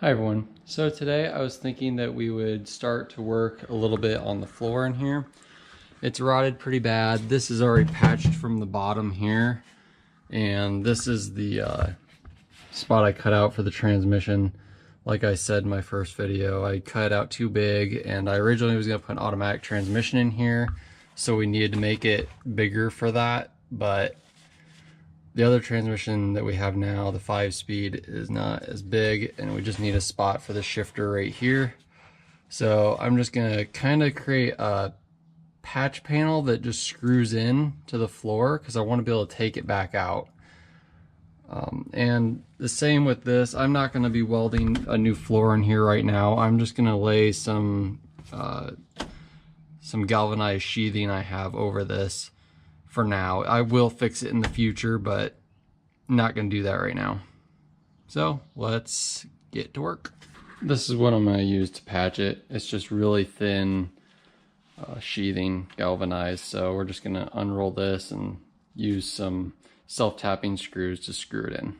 Hi everyone. So today I was thinking that we would start to work a little bit on the floor in here. It's rotted pretty bad. This is already patched from the bottom here, and this is the spot I cut out for the transmission. Like I said in my first video, I cut it out too big, and I originally was going to put an automatic transmission in here, so we needed to make it bigger for that, but the other transmission that we have now, the 5-speed, is not as big, and we just need a spot for the shifter right here. So I'm just gonna kind of create a patch panel that just screws in to the floor because I want to be able to take it back out. And the same with this. I'm not going to be welding a new floor in here right now. I'm just going to lay some galvanized sheathing I have over this for now. I will fix it in the future, but not going to do that right now. So let's get to work. This is what I'm going to use to patch it. It's just really thin sheathing, galvanized. So we're just going to unroll this and use some self-tapping screws to screw it in.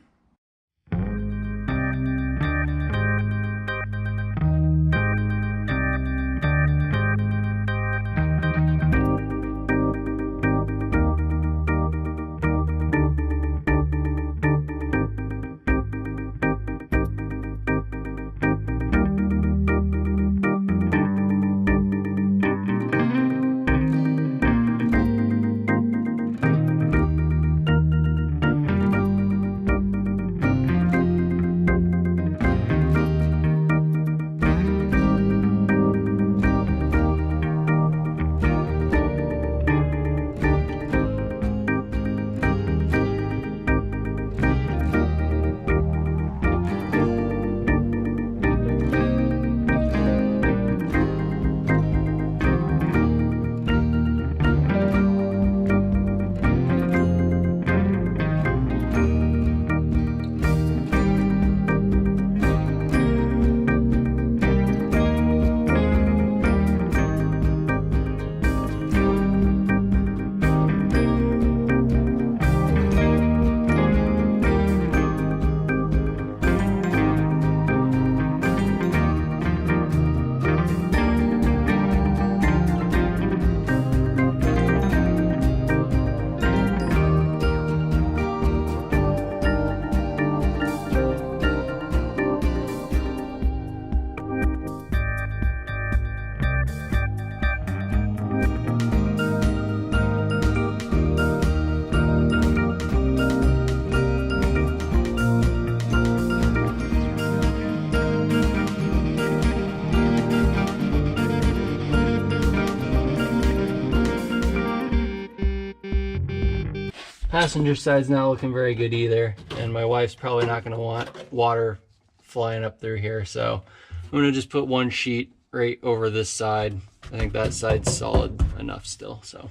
Passenger side's not looking very good either, and my wife's probably not going to want water flying up through here, so I'm going to just put one sheet right over this side. I think that side's solid enough still, so.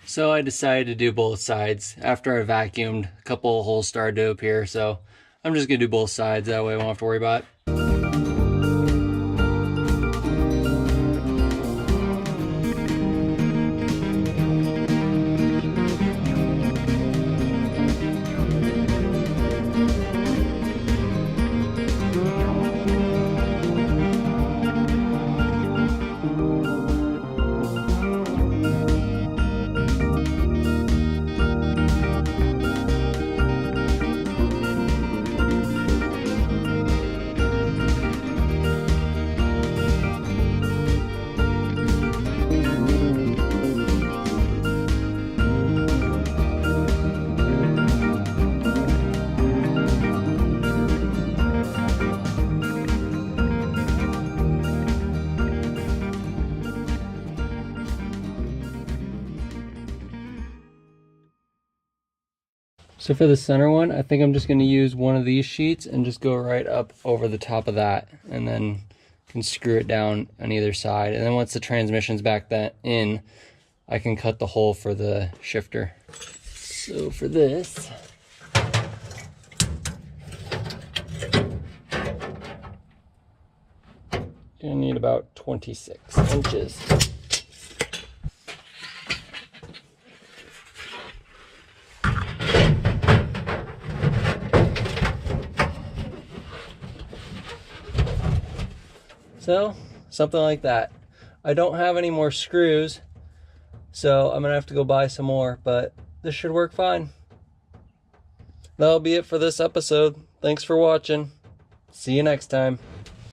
So I decided to do both sides. After I vacuumed, a couple of holes started to appear, so I'm just gonna do both sides, that way I won't have to worry about it. So for the center one, I think I'm just going to use one of these sheets and just go right up over the top of that, and then can screw it down on either side. And then once the transmission's back in, I can cut the hole for the shifter. So for this, gonna need about 26 inches. So, something like that. I don't have any more screws, so I'm gonna have to go buy some more, but this should work fine. That'll be it for this episode. Thanks for watching. See you next time.